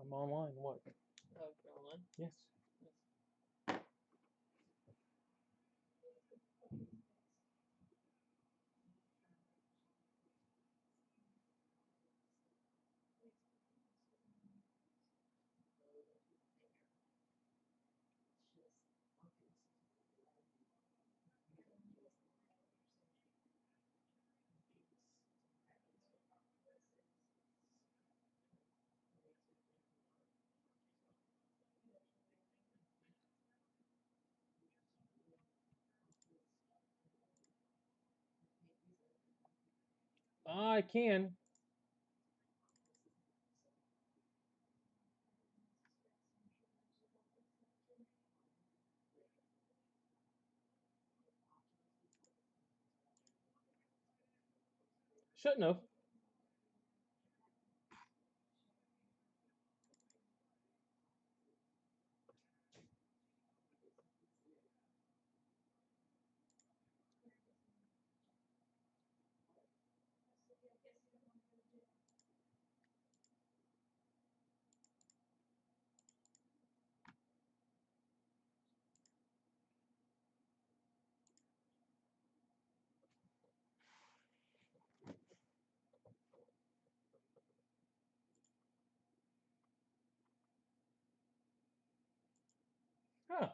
I'm online. What? Oh, you're online? Yes. I can. Shouldn't have. Huh.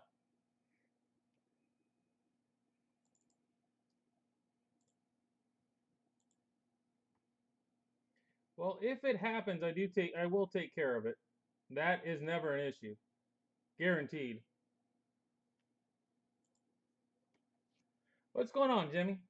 Well, if it happens, I will take care of it. That is never an issue. Guaranteed. What's going on, Jimmy?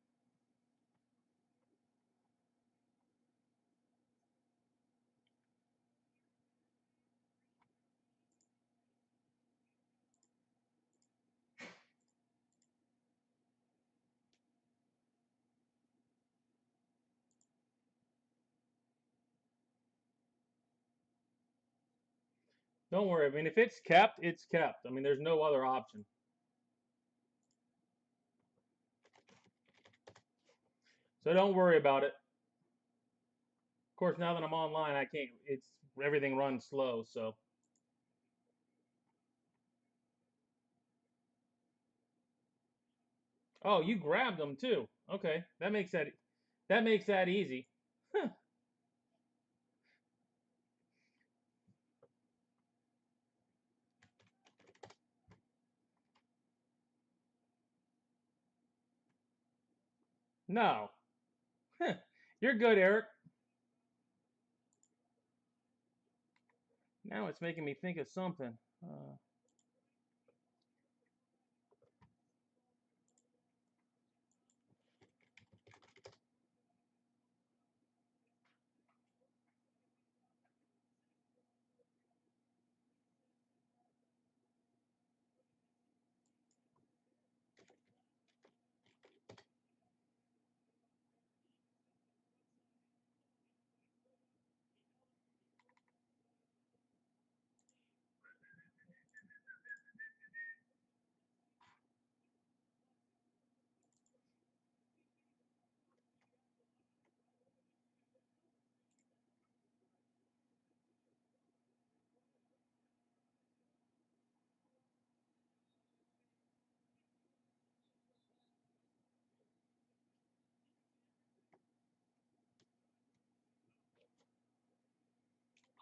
Don't worry. I mean, if it's kept, it's kept. I mean, there's no other option. So don't worry about it. Of course, now that I'm online, I can't. It's everything runs slow. So. Oh, you grabbed them too. Okay, that makes that easy. Huh. No. Huh. You're good, Eric. Now it's making me think of something.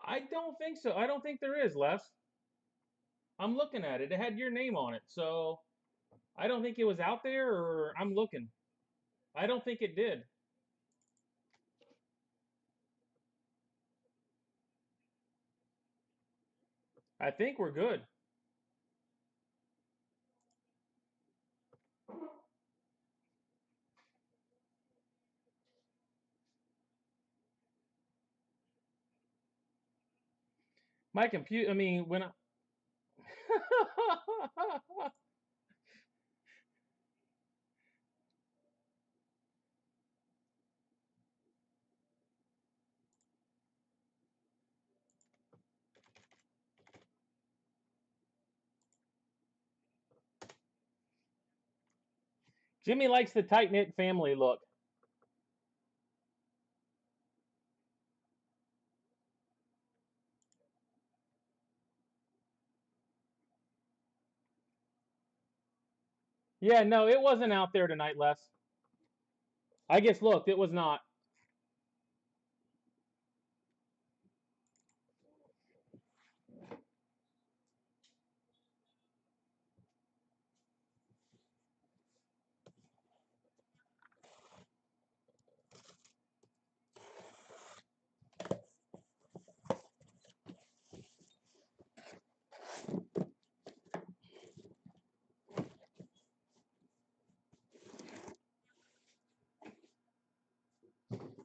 I don't think so. I don't think there is, Les. I'm looking at it. It had your name on it, so I don't think it was out there. Or I'm looking. I don't think it did. I think we're good. My computer. I mean, when I. Jimmy likes the tight knit family look. Yeah, no, it wasn't out there tonight, Les. I just looked. It was not.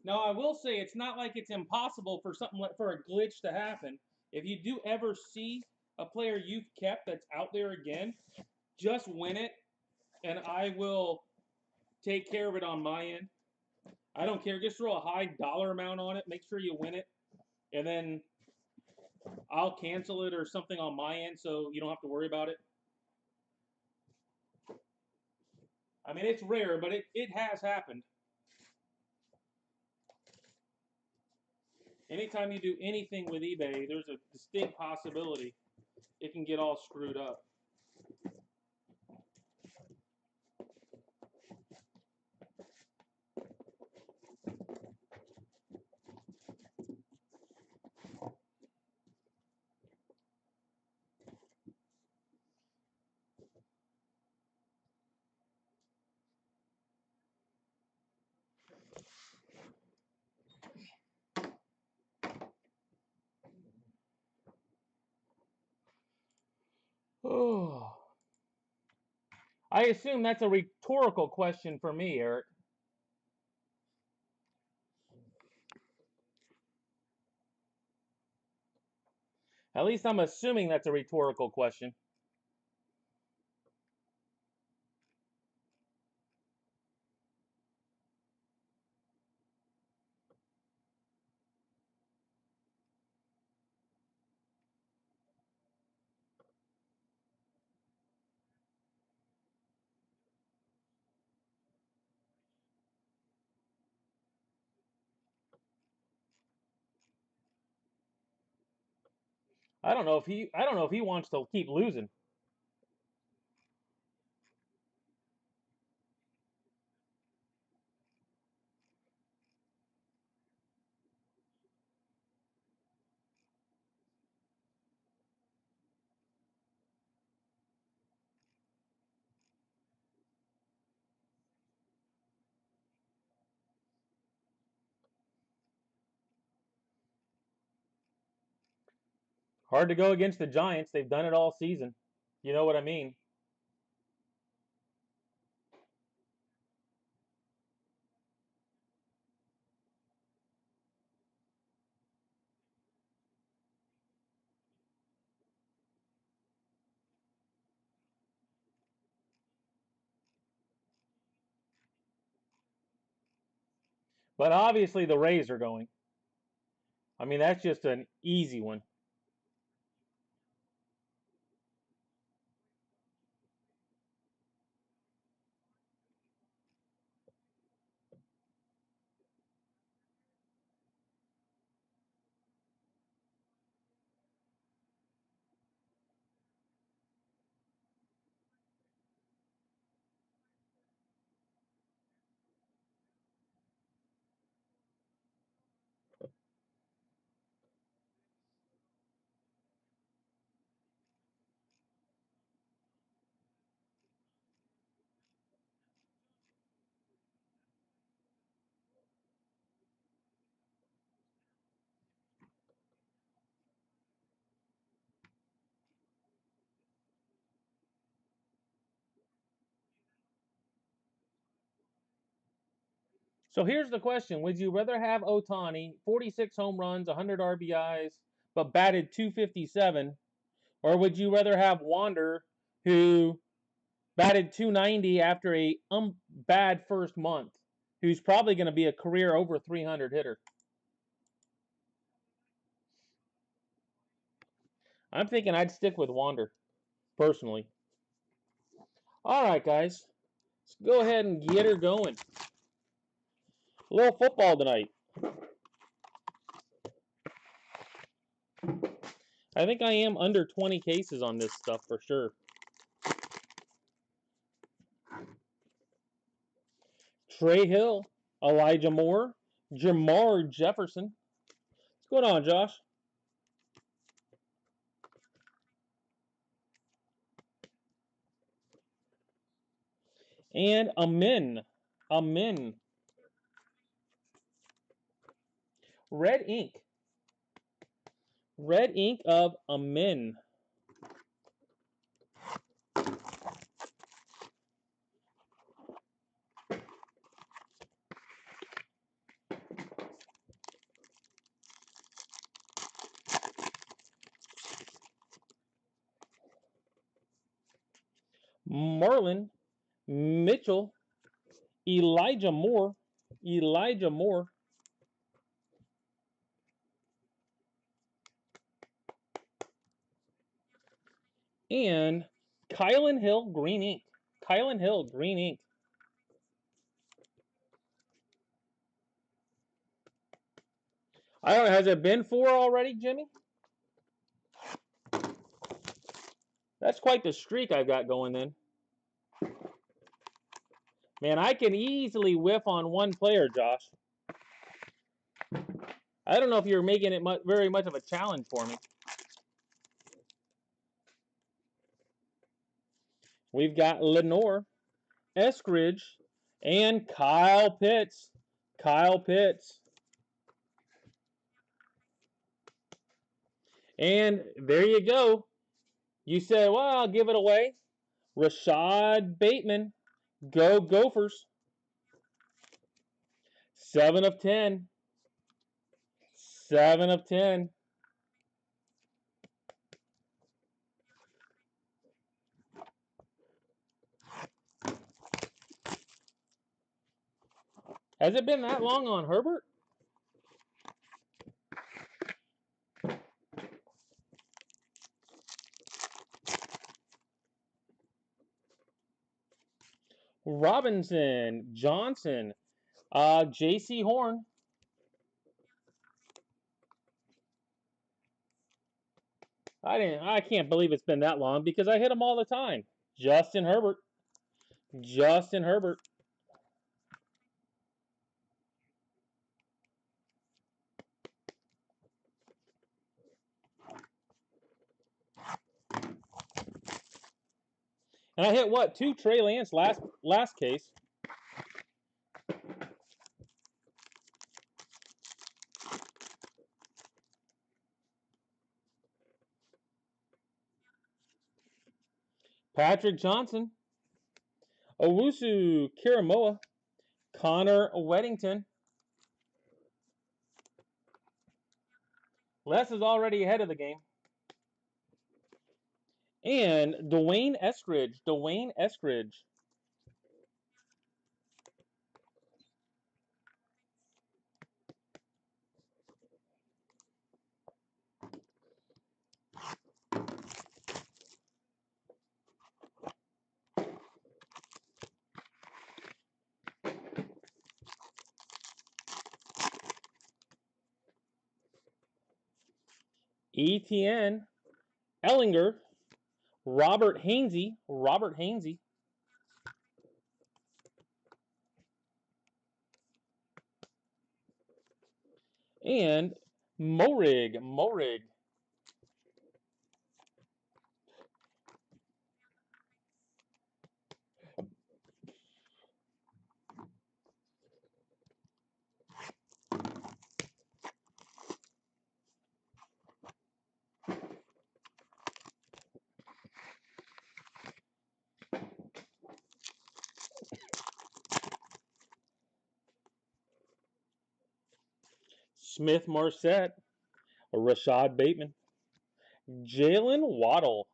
Now, I will say it's not like it's impossible for something like for a glitch to happen. If you do ever see a player you've kept that's out there again, just win it, and I will take care of it on my end. I don't care. Just throw a high dollar amount on it. Make sure you win it, and then I'll cancel it or something on my end so you don't have to worry about it. I mean, it's rare, but it has happened. Anytime you do anything with eBay, there's a distinct possibility it can get all screwed up. Oh. I assume that's a rhetorical question for me, Eric. At least I'm assuming that's a rhetorical question. I don't know if he wants to keep losing. Hard to go against the Giants. They've done it all season. You know what I mean? But obviously the Rays are going. I mean, that's just an easy one. So here's the question. Would you rather have Ohtani, 46 home runs, 100 RBIs, but batted 257, or would you rather have Wander, who batted 290 after a bad first month, who's probably going to be a career over 300 hitter? I'm thinking I'd stick with Wander, personally. All right, guys. Let's go ahead and get her going. A little football tonight. I think I am under 20 cases on this stuff for sure. Trey Hill, Elijah Moore, Jamar Jefferson. What's going on, Josh? And Amin. Red ink. Red ink of Amin. Marlon Mitchell, Elijah Moore, and Kylan Hill green ink. I don't know, has it been 4 already, Jimmy? That's quite the streak I've got going then. Man, I can easily whiff on one player, Josh. I don't know if you're making it very much of a challenge for me. We've got Lenore, Eskridge, and Kyle Pitts. And there you go. You said, well, I'll give it away. Rashad Bateman. Go Gophers. 7 of 10. 7 of 10. Has it been that long on Herbert? Robinson, Johnson, J.C. Horn. I can't believe it's been that long because I hit them all the time. Justin Herbert. And I hit what? 2 Trey Lance last case. Patrick Johnson, Owusu Kiramoa, Connor Weddington. Les is already ahead of the game. And Dwayne Eskridge. ETN, Ellinger, Robert Hainsey, and Morig. Smith Marset, Rashad Bateman, Jalen Waddle,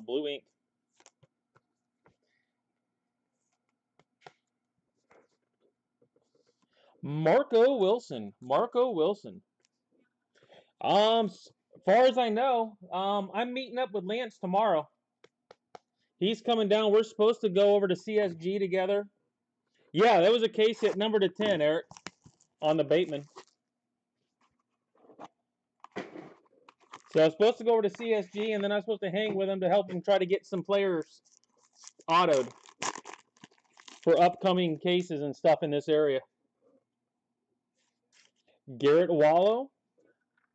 blue ink. Marco Wilson. As far as I know, I'm meeting up with Lance tomorrow. He's coming down. We're supposed to go over to CSG together. Yeah, that was a case hit number to 10, Eric, on the Bateman. So I was supposed to go over to CSG, and then I was supposed to hang with him to help him try to get some players autoed for upcoming cases and stuff in this area. Garrett Wallow,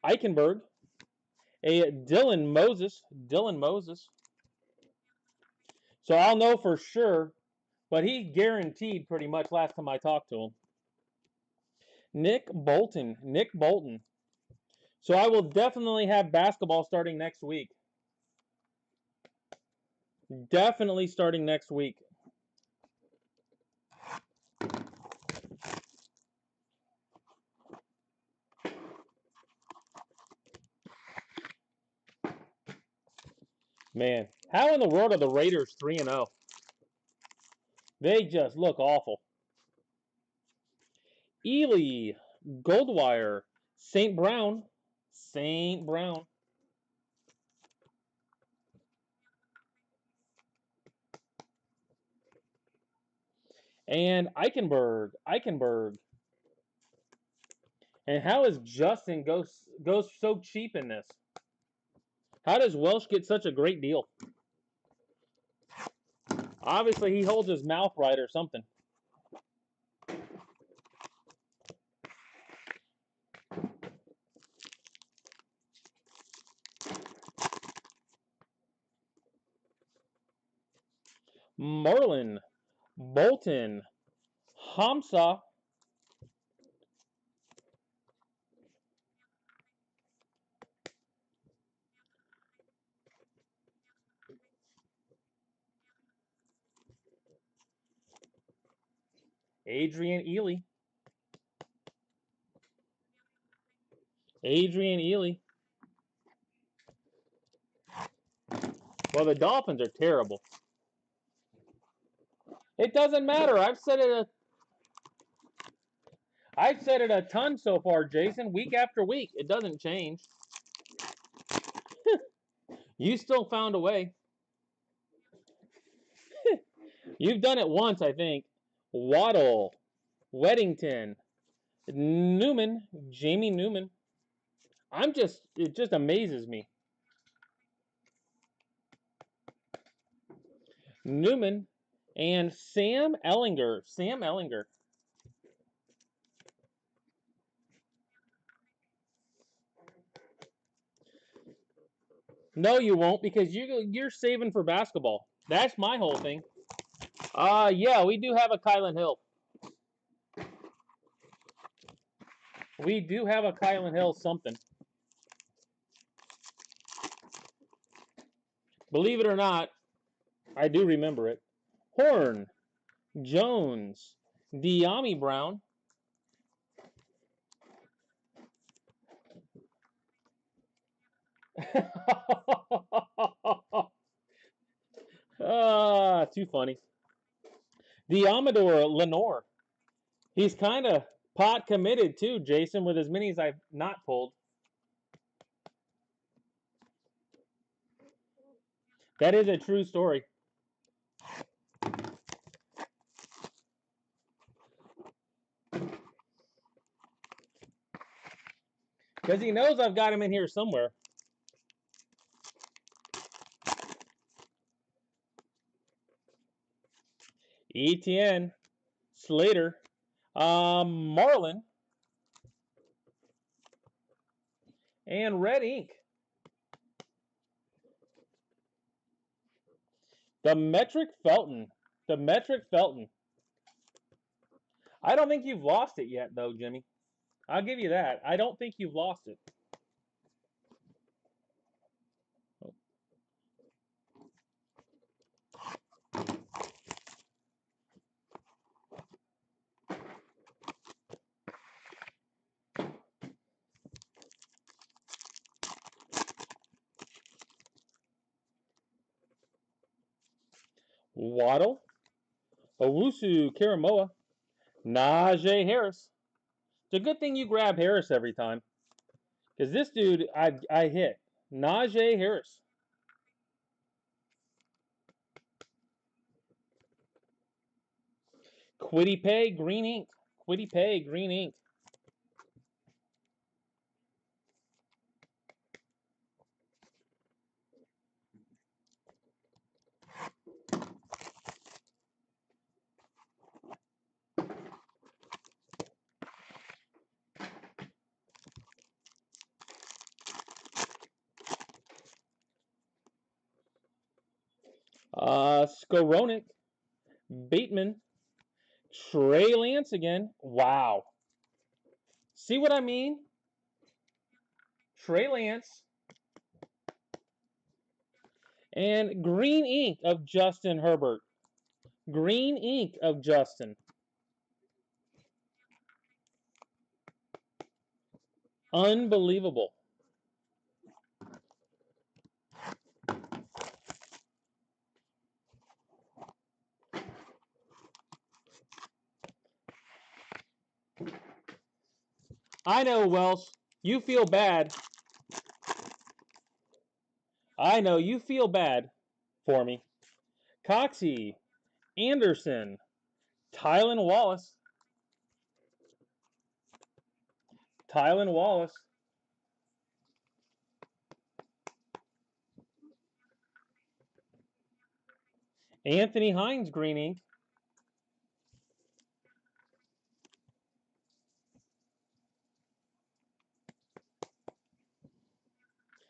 Eichenberg, a Dylan Moses. So I'll know for sure, but he guaranteed pretty much last time I talked to him. Nick Bolton. So I will definitely have basketball starting next week. Definitely starting next week. Man, how in the world are the Raiders 3-0? They just look awful. Ely, Goldwire, St. Brown. And Eichenberg. And how is Justin goes so cheap in this? How does Welsh get such a great deal? Obviously, he holds his mouth right or something. Merlin, Bolton, Hamza, Adrian Ely. Well, the Dolphins are terrible. It doesn't matter. I've said it a ton so far, Jason, week after week. It doesn't change. You still found a way. You've done it once, I think. Waddle, Weddington, Newman, Jamie Newman. It just amazes me. Newman and Sam Ellinger. No, you won't, because you're saving for basketball. That's my whole thing. Yeah, we do have a Kylan Hill. We do have a Kylan Hill something. Believe it or not, I do remember it. Horn, Jones, De'Ami Brown. Too funny. Amador Lenore. He's kind of pot committed too, Jason, with as many as I've not pulled. That is a true story. Because he knows I've got him in here somewhere. ETN, Slater, Marlin, and Red Ink. The Metric Felton. I don't think you've lost it yet, though, Jimmy. I'll give you that. I don't think you've lost it. Waddle, Owusu Karamoa, Najee Harris. It's a good thing you grab Harris every time. Because this dude, I hit. Najee Harris. Quiddy Pay, Green Ink. Skowronek, Bateman, Trey Lance again. Wow. See what I mean? Trey Lance. And green ink of Justin Herbert. Green ink of Justin. Unbelievable. I know, Welsh. You feel bad. I know you feel bad for me. Coxie, Anderson, Tylan Wallace. Tylan Wallace. Anthony Hines, green ink.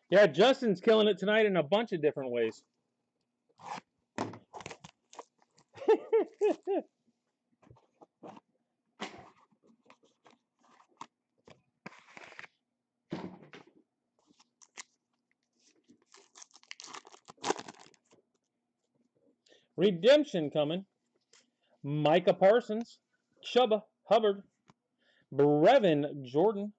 Yeah, Justin's killing it tonight in a bunch of different ways. Redemption coming. Micah Parsons, Chuba Hubbard, Brevin Jordan,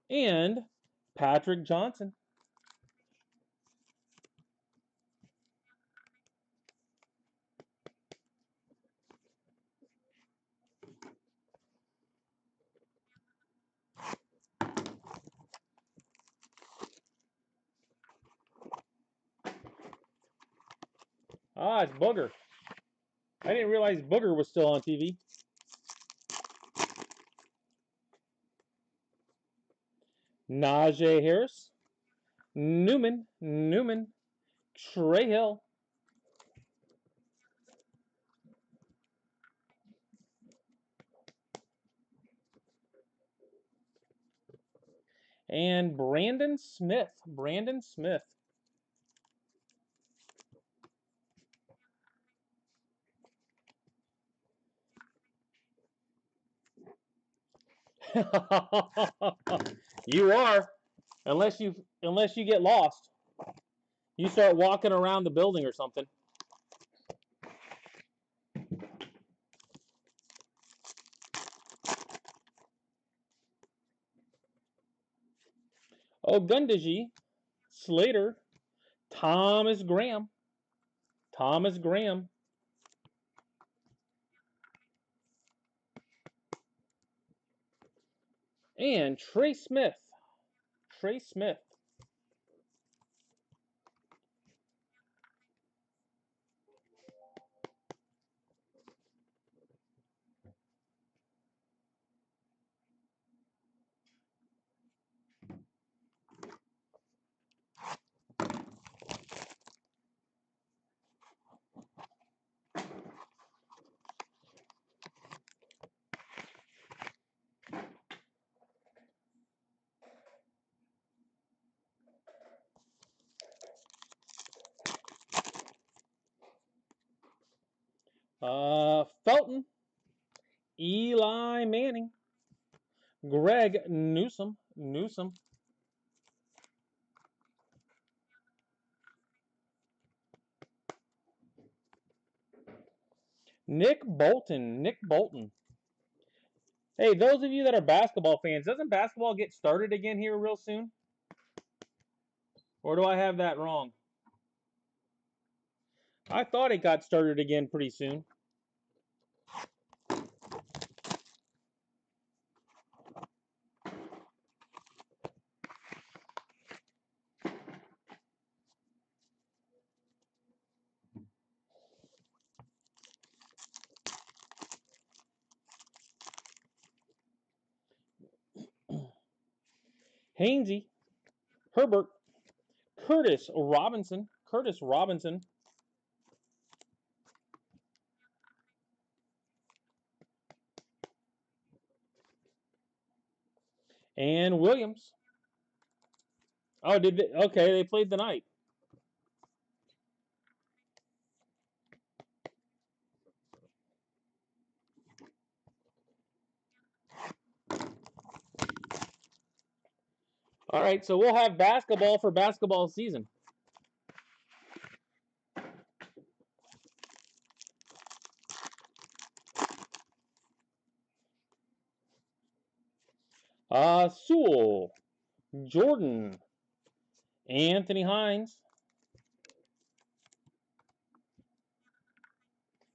and Patrick Johnson. Ah, it's Booger. I didn't realize Booger was still on TV. Najee Harris, Newman, Trey Hill, and Brandon Smith. You are, unless you get lost. You start walking around the building or something. Ogundeji, Slater, Thomas Graham, and Trey Smith. Felton, Eli Manning, Greg Newsome, Nick Bolton. Hey, those of you that are basketball fans, doesn't basketball get started again here real soon? Or do I have that wrong? I thought it got started again pretty soon. Hainsey, Herbert, Curtis Robinson, and Williams. Oh, did they? Okay, they played tonight. All right, so we'll have basketball for basketball season. Sewell, Jordan, Anthony Hines.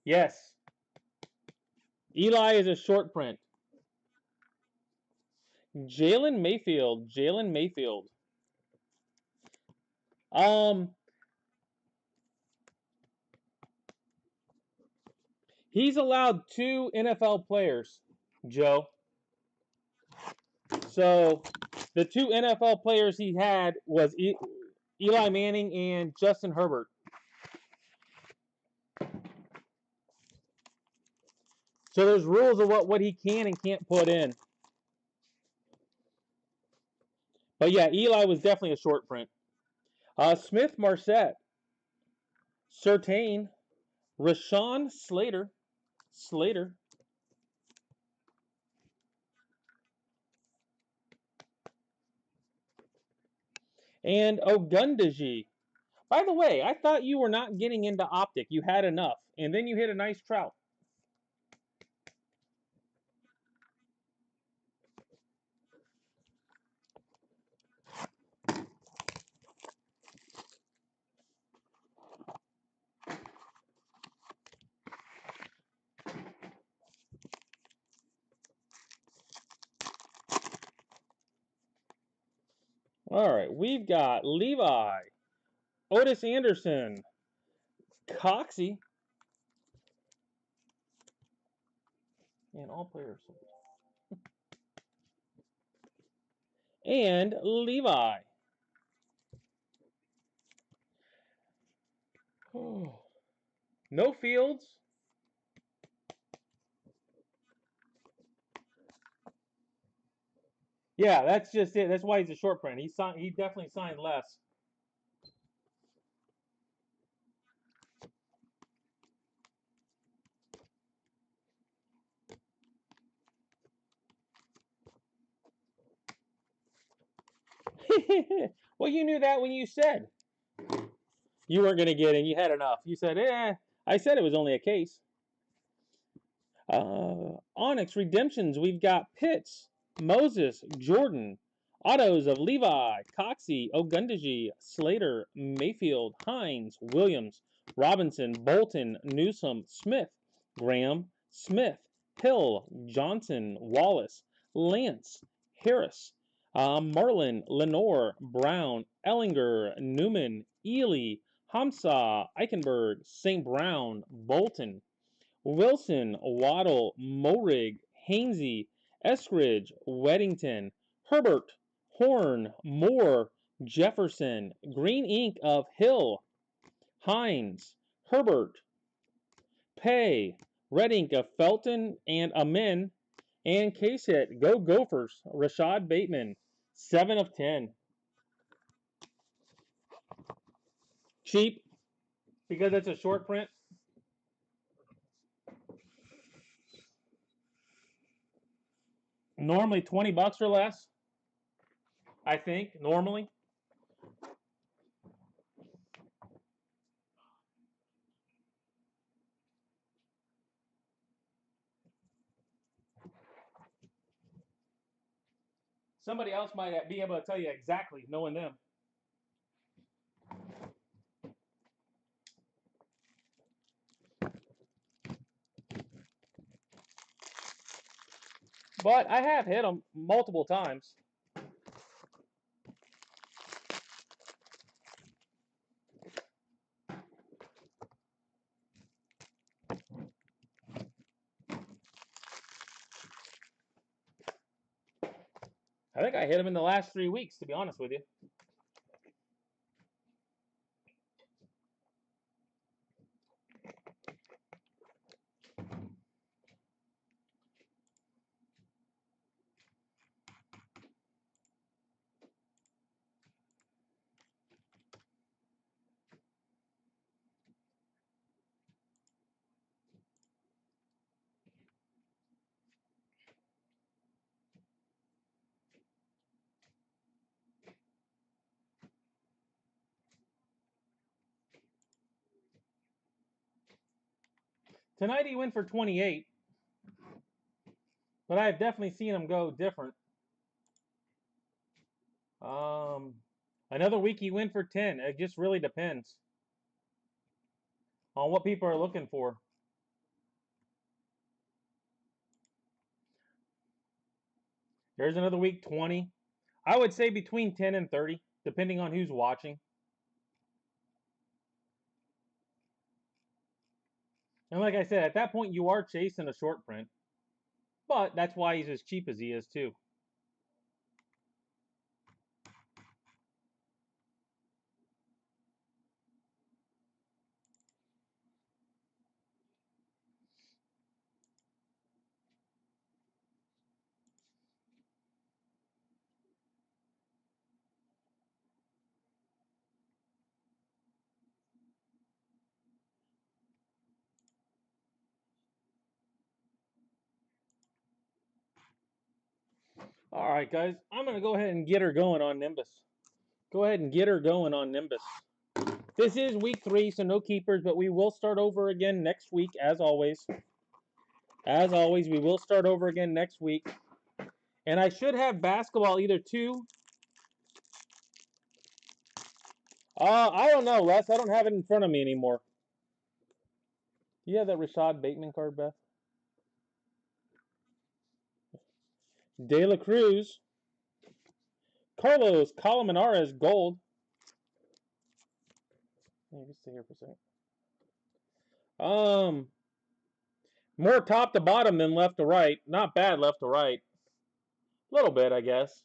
Yes. Eli is a short print. Jalen Mayfield. Jalen Mayfield. He's allowed 2 NFL players, Joe. So the 2 NFL players he had was Eli Manning and Justin Herbert. So there's rules of what he can and can't put in. But yeah, Eli was definitely a short print. Smith Marset, Surtain, Rashawn Slater, and Ogundeji. By the way, I thought you were not getting into optic. You had enough, and then you hit a nice trout. All right, we've got Levi, Otis Anderson, Coxie, and all players. And Levi. No Fields. Yeah, that's just it. That's why he's a short print. He definitely signed less. Well, you knew that when you said you weren't going to get in. You had enough. You said, I said it was only a case. Onyx Redemptions, we've got Pitts, Moses, Jordan, autos of Levi, Coxie, Ogundeji, Slater, Mayfield, Hines, Williams, Robinson, Bolton, Newsom, Smith, Graham, Smith, Hill, Johnson, Wallace, Lance, Harris, Marlin, Lenore, Brown, Ellinger, Newman, Ely, Hamza, Eichenberg, St. Brown, Bolton, Wilson, Waddle, Morig, Hainsey, Eskridge, Weddington, Herbert, Horn, Moore, Jefferson, Green Ink of Hill, Hines, Herbert, Pay, Red Ink of Felton and Amin, and case hit, Go Gophers, Rashad Bateman, 7 of 10. Cheap, because it's a short print. Normally $20 or less, I think, normally. Somebody else might be able to tell you exactly, knowing them. But I have hit them multiple times. I think I hit them in the last 3 weeks, to be honest with you. Tonight he went for 28, but I've definitely seen him go different. Another week he went for 10. It just really depends on what people are looking for. There's another week 20. I would say between 10 and 30, depending on who's watching. And like I said, at that point you are chasing a short print. But that's why he's as cheap as he is too. All right, guys, I'm going to go ahead and get her going on Nimbus. Go ahead and get her going on Nimbus. This is week 3, so no keepers, but we will start over again next week, as always. As always, we will start over again next week. And I should have basketball either 2. I don't know, Les. I don't have it in front of me anymore. Do you have that Rashad Bateman card, Beth? De La Cruz. Carlos Colmenares gold. Let me just stay here for a second. More top to bottom than left to right. Not bad left to right. A little bit, I guess.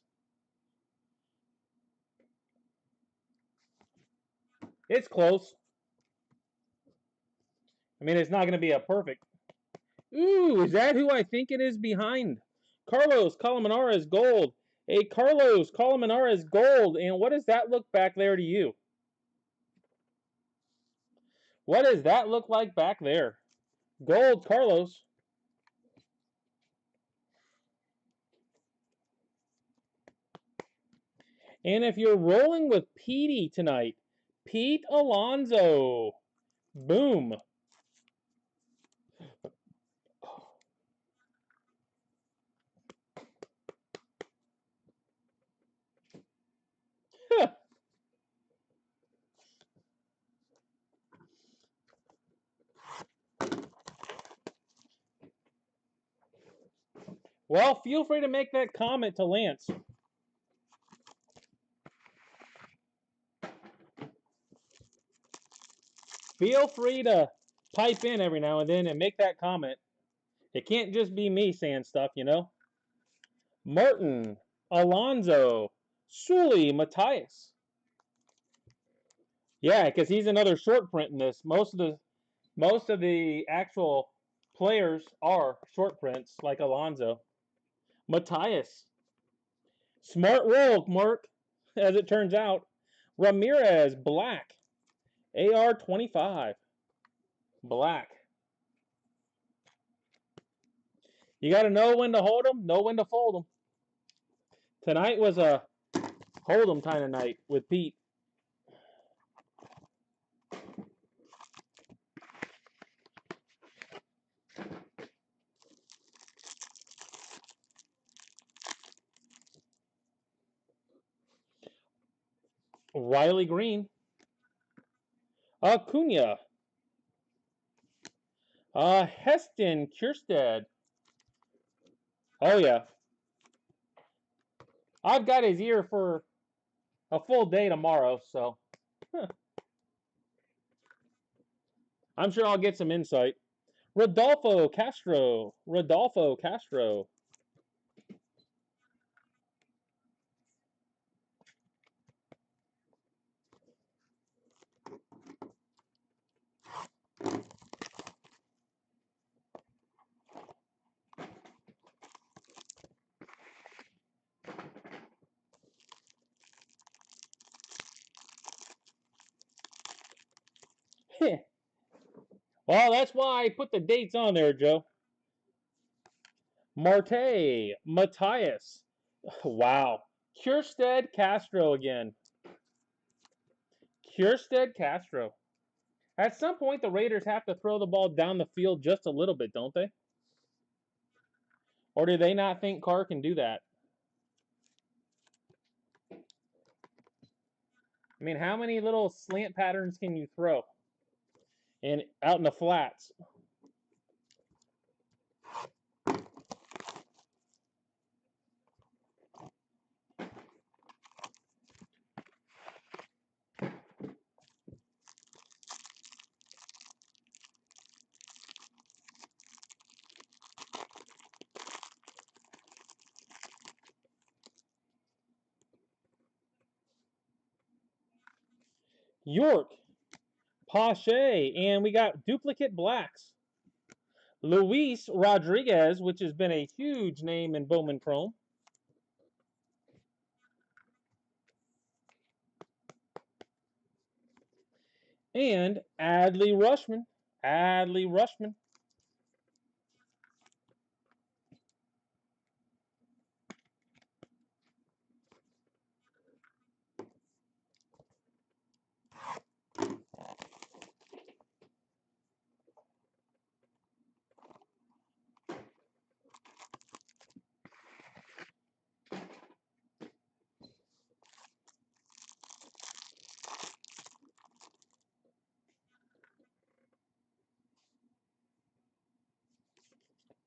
It's close. I mean, it's not going to be a perfect. Ooh, is that who I think it is behind? Carlos Colmenares gold. A Carlos Colmenares gold. And what does that look back there to you? What does that look like back there? Gold Carlos. And if you're rolling with Petey tonight, Pete Alonso. Boom. Well, feel free to make that comment to Lance. Feel free to pipe in every now and then and make that comment. It can't just be me saying stuff, you know. Martin, Alonzo, Sully, Matthias. Yeah, because he's another short print in this. Most of the actual players are short prints, like Alonzo. Matthias. Smart roll, Mark, as it turns out. Ramirez, black. AR-25. Black. You got to know when to hold them, know when to fold them. Tonight was a hold them kind of night with Pete. Riley Green. Acuna. Heston Kjerstad. Oh, yeah. I've got his ear for a full day tomorrow, so I'm sure I'll get some insight. Rodolfo Castro. Rodolfo Castro. Well, that's why I put the dates on there, Joe. Marte. Matthias. Wow. Kjerstad Castro again. Kjerstad Castro. At some point, the Raiders have to throw the ball down the field just a little bit, don't they? Or do they not think Carr can do that? I mean, how many little slant patterns can you throw? And out in the flats. York, Pache, and we got duplicate blacks. Luis Rodriguez, which has been a huge name in Bowman Chrome. And Adley Rushman. Adley Rushman.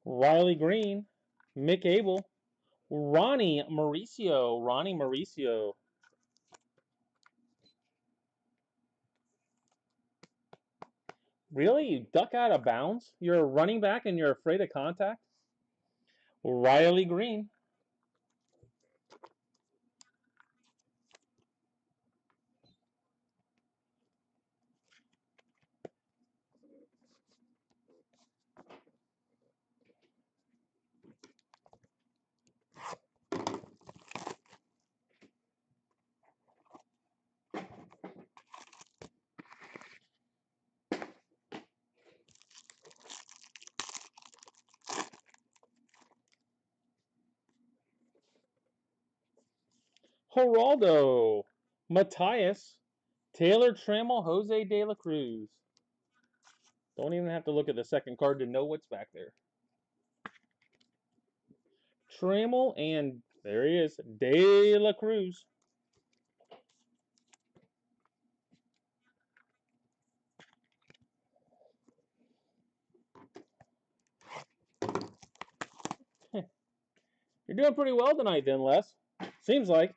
Riley Green. Mick Abel. Ronnie Mauricio. Ronnie Mauricio. Really? You duck out of bounds? You're a running back and you're afraid of contact? Riley Green. Geraldo. Matthias. Taylor Trammell. Jose De La Cruz. Don't even have to look at the second card to know what's back there. Trammell, and there he is, De La Cruz. You're doing pretty well tonight then, Les. Seems like.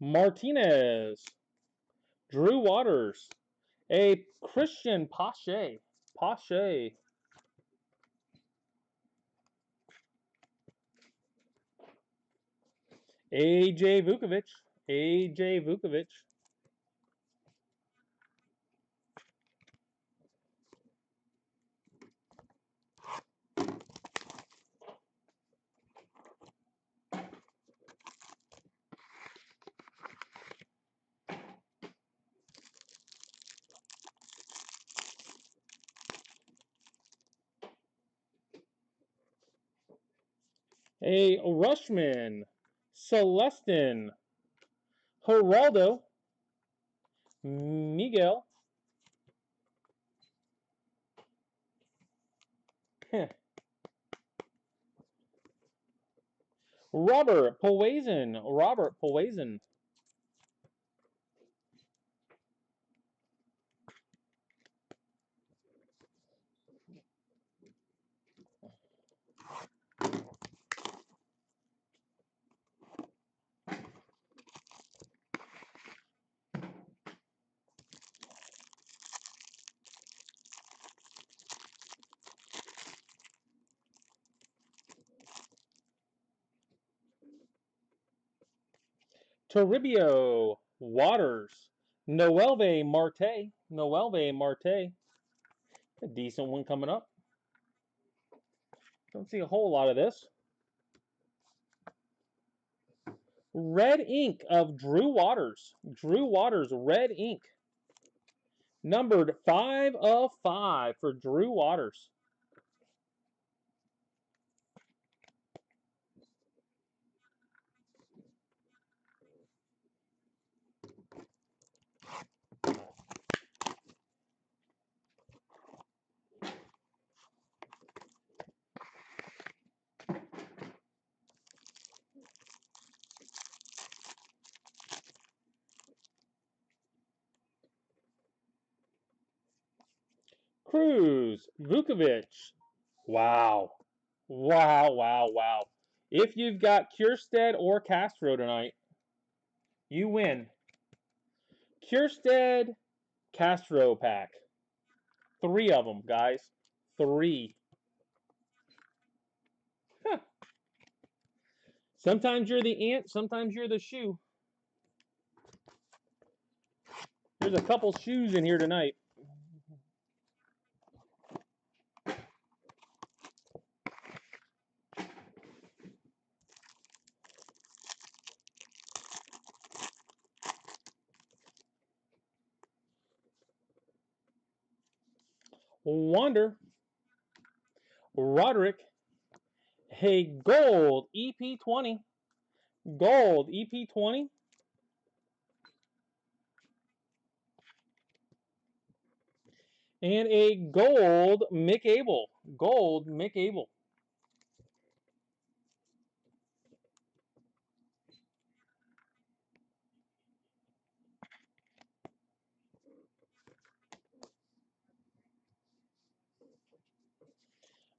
Martinez. Drew Waters. A Christian Pache. Pache. AJ Vukovic. AJ Vukovic. A Rushman. Celestin. Geraldo. Miguel. Robert Poison. Robert Poison. Toribio. Waters. Noelve Marte. Noelve Marte. A decent one coming up. Don't see a whole lot of this. Red ink of Drew Waters. Drew Waters, red ink. Numbered 5 of 5 for Drew Waters. Cruz, Vukovic. Wow. Wow, wow, wow. If you've got Kierstead or Castro tonight, you win. Kierstead, Castro pack. 3 of them, guys. 3. Huh. Sometimes you're the ant, sometimes you're the shoe. There's a couple shoes in here tonight. Wander, Roderick, a gold EP20. Gold EP20. And a gold Mick Abel. Gold Mick Abel.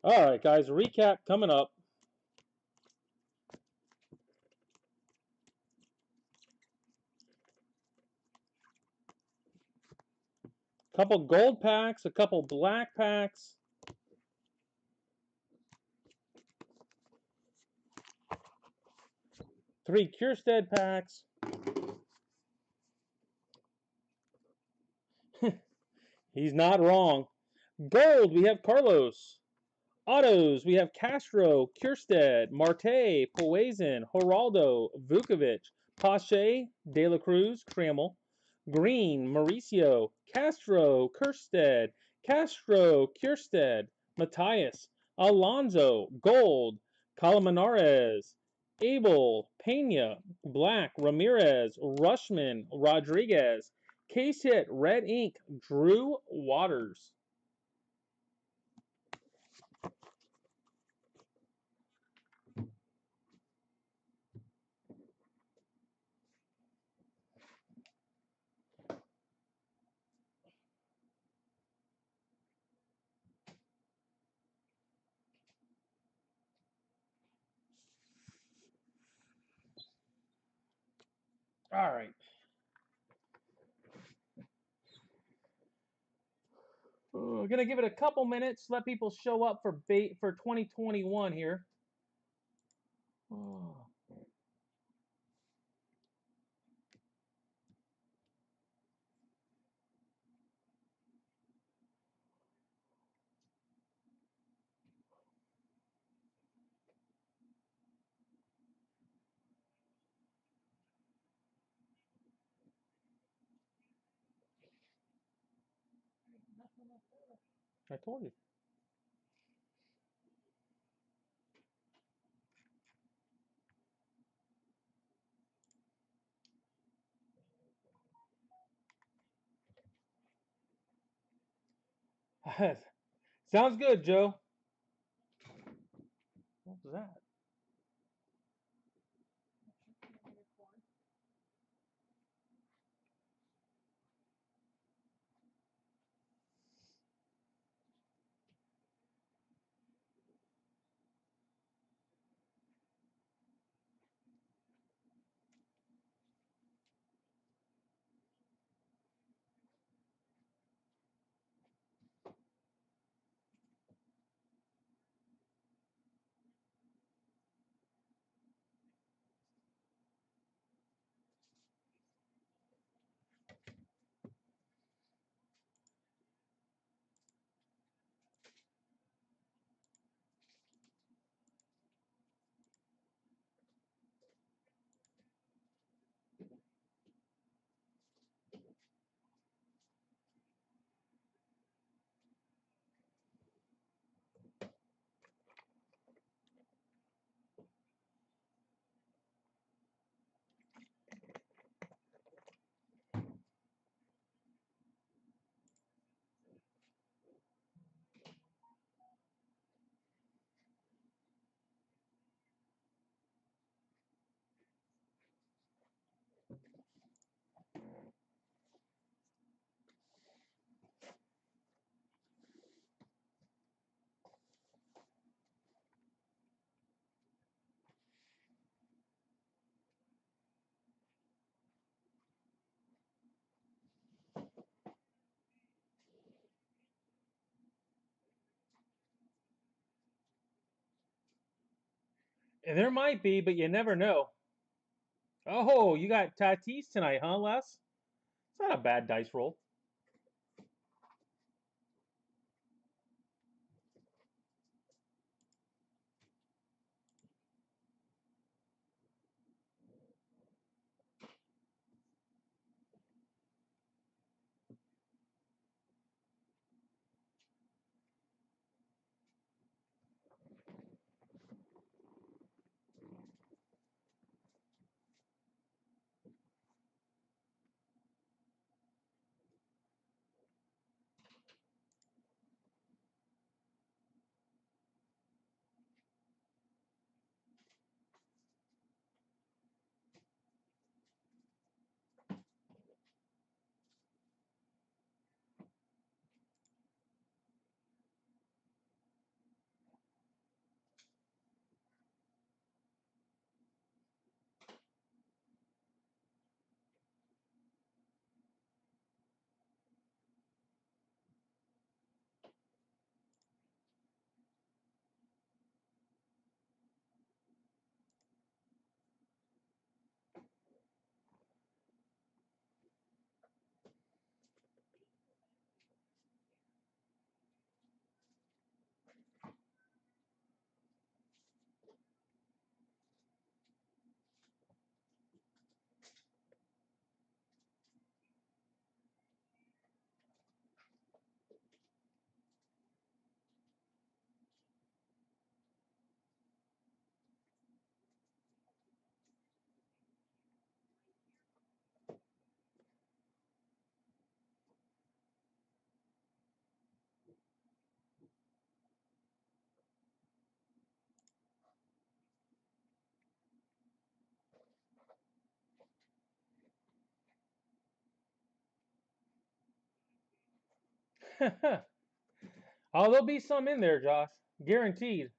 All right, guys, recap coming up. Couple gold packs, a couple black packs. Three Kierstead packs. He's not wrong. Gold, we have Carlos. Autos, we have Castro, Kierstead, Marte, Poison, Geraldo, Vukovic, Pache, De La Cruz, Trammell, Green, Mauricio, Castro, Kierstead, Castro, Kierstead, Matthias, Alonso, Gold, Colmenares, Abel, Pena, Black, Ramirez, Rushman, Rodriguez, Case hit, Red Ink, Drew Waters. All right. We're gonna give it a couple minutes, let people show up for 2021 here. Oh. I told you. Sounds good, Joe. What was that? There might be, but you never know. Oh, you got Tatis tonight, huh, Les? It's not a bad dice roll. Oh, there'll be some in there, Josh. Guaranteed.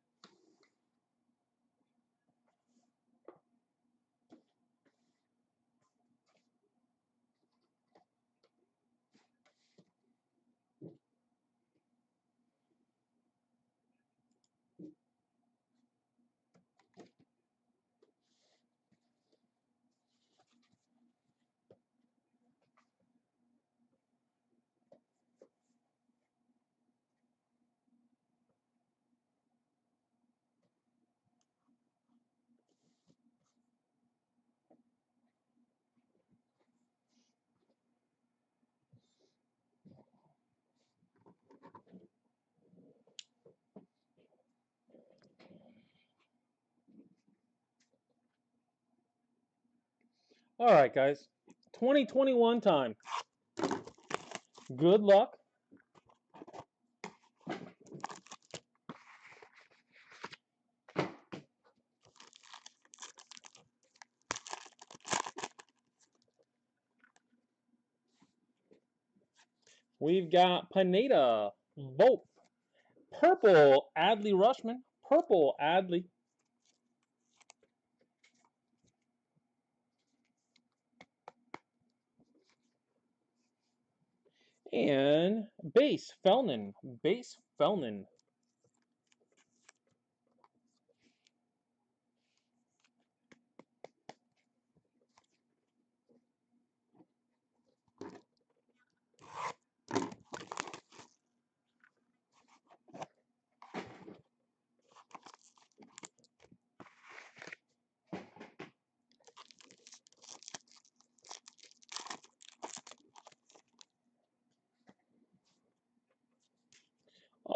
All right, guys. 2021 time. Good luck. We've got Pineda, Volpe, purple Adley Rushman, purple Adley, and base Felnin, base Felnin.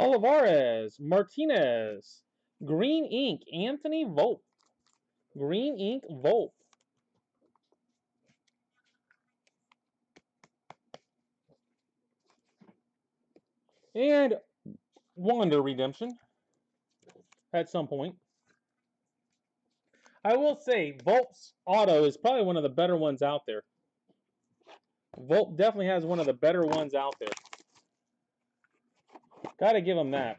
Olivares, Martinez, Green Ink, Anthony Volpe, Green Ink Volpe, and Wander Redemption at some point. I will say, Volpe's auto is probably one of the better ones out there. Volpe definitely has one of the better ones out there. Got to give him that.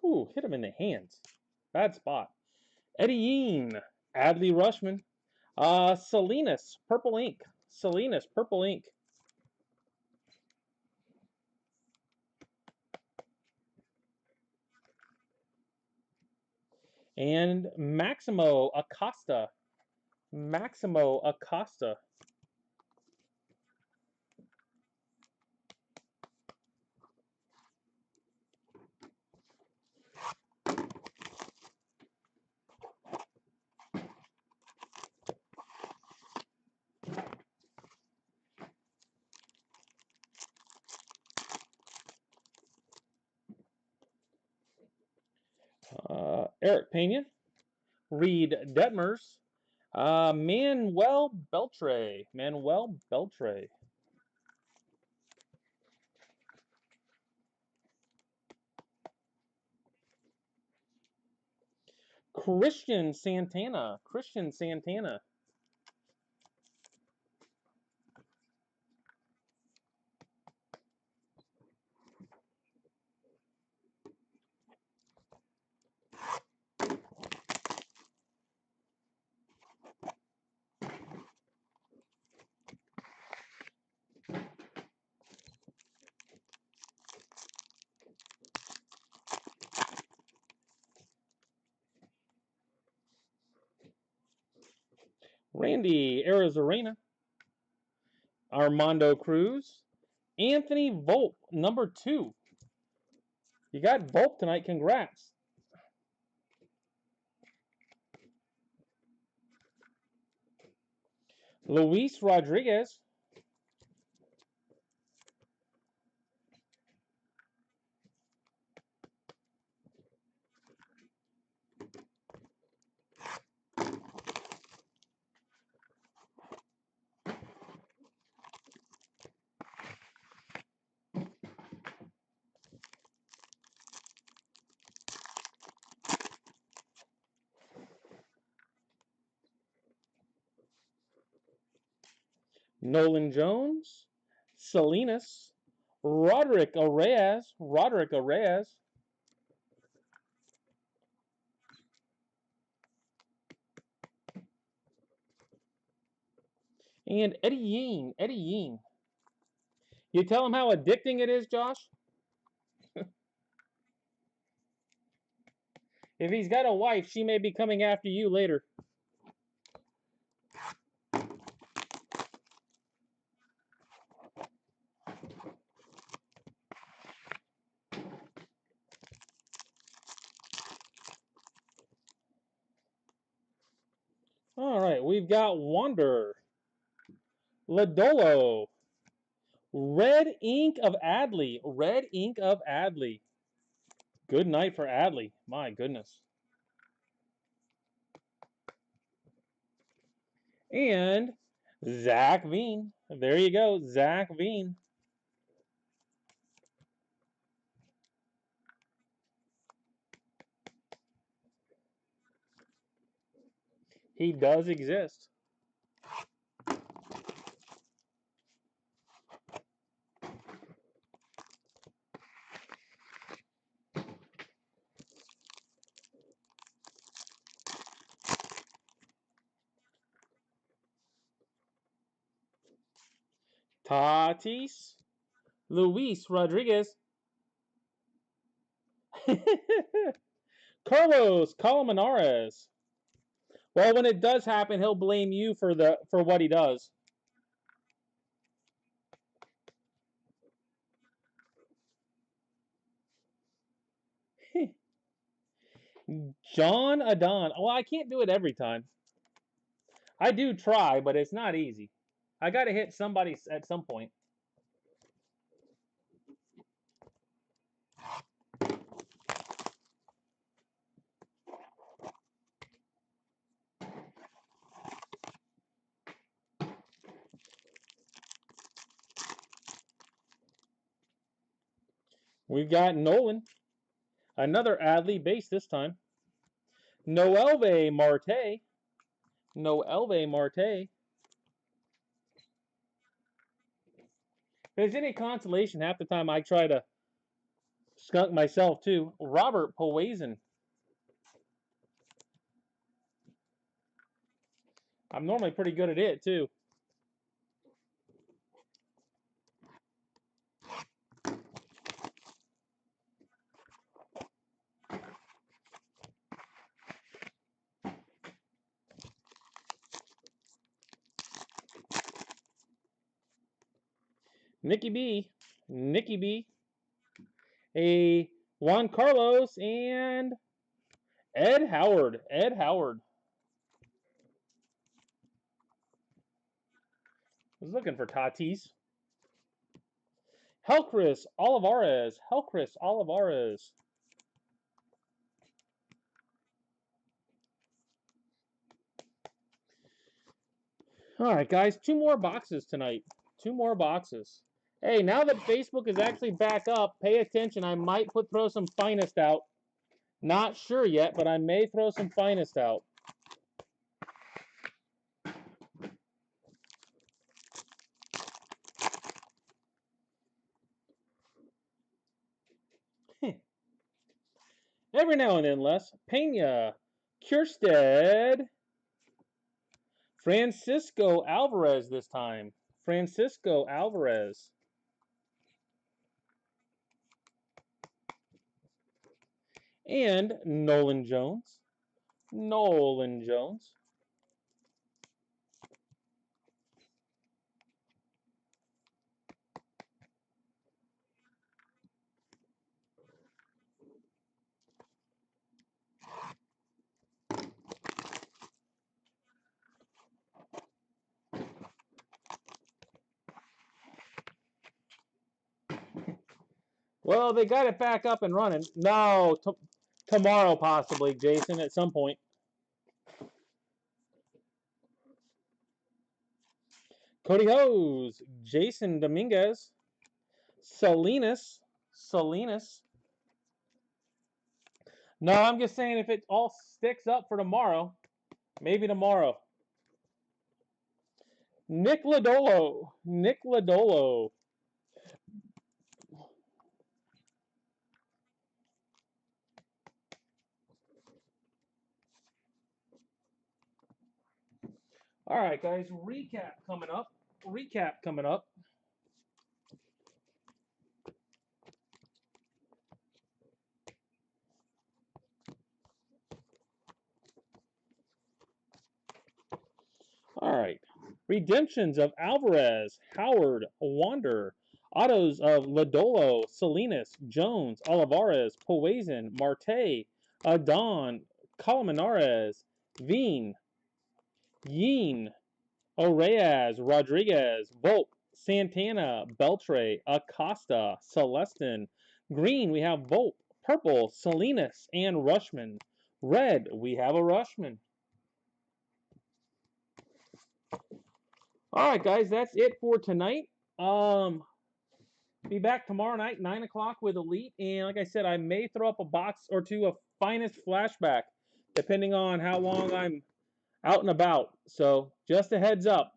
Ooh, hit him in the hands. Bad spot. Eddie Yeen, Adley Rushman, Salinas, purple ink. Salinas, purple ink. And Maximo Acosta. Maximo Acosta. Eric Pena. Reed Detmers. Manuel Beltre. Manuel Beltre. Christian Santana. Christian Santana. Randy Arizarena. Armando Cruz. Anthony Volpe, number 2. You got Volpe tonight. Congrats. Luis Rodriguez. Nolan Jones. Salinas. Roderick Arias. Roderick Arias. And Eddie Ying. Eddie Ying. You tell him how addicting it is, Josh? If he's got a wife, she may be coming after you later. All right, we've got Wander. Lodolo. Red Ink of Adley. Red Ink of Adley. Good night for Adley. My goodness. And Zach Veen. There you go, Zach Veen. He does exist. Tatis. Luis Rodriguez. Carlos Colmenares. Well, when it does happen, he'll blame you for what he does. John Adon. Well, I can't do it every time. I do try, but it's not easy. I got to hit somebody at some point. We've got Nolan. Another Adley base this time. Noelve Marte. Noelve Marte. If there's any consolation, half the time I try to skunk myself too. Robert Poison. I'm normally pretty good at it too. Nikki B. Nikki B. A Juan Carlos and Ed Howard. Ed Howard. I was looking for Tatis. Helcris Olivares. Helcris Olivares. All right, guys. 2 more boxes tonight. 2 more boxes. Hey, now that Facebook is actually back up, pay attention. I might throw some finest out. Not sure yet, but I may throw some finest out. Every now and then, Les. Pena. Kiersted. Francisco Alvarez this time. Francisco Alvarez. And Nolan Jones. Nolan Jones. Well, they got it back up and running. No, tomorrow possibly, Jason, at some point. Cody Hose, Jason Dominguez, Salinas. No, I'm just saying if it all sticks up for tomorrow, maybe tomorrow. Nick Lodolo. All right, guys, recap coming up. All right. Redemptions of Alvarez, Howard, Wander. Autos of Lodolo, Salinas, Jones, Olivares, Poison, Marte, Adon, Colmenares, Veen, Yeen, Oreyes, Rodriguez, Volk, Santana, Beltre, Acosta, Celestin. Green, we have Volk. Purple, Salinas, and Rushman. Red, we have a Rushman. All right, guys, that's it for tonight. Be back tomorrow night, 9 o'clock with Elite. And like I said, I may throw up a box or two of Finest Flashback, depending on how long I'm out and about. So just a heads up.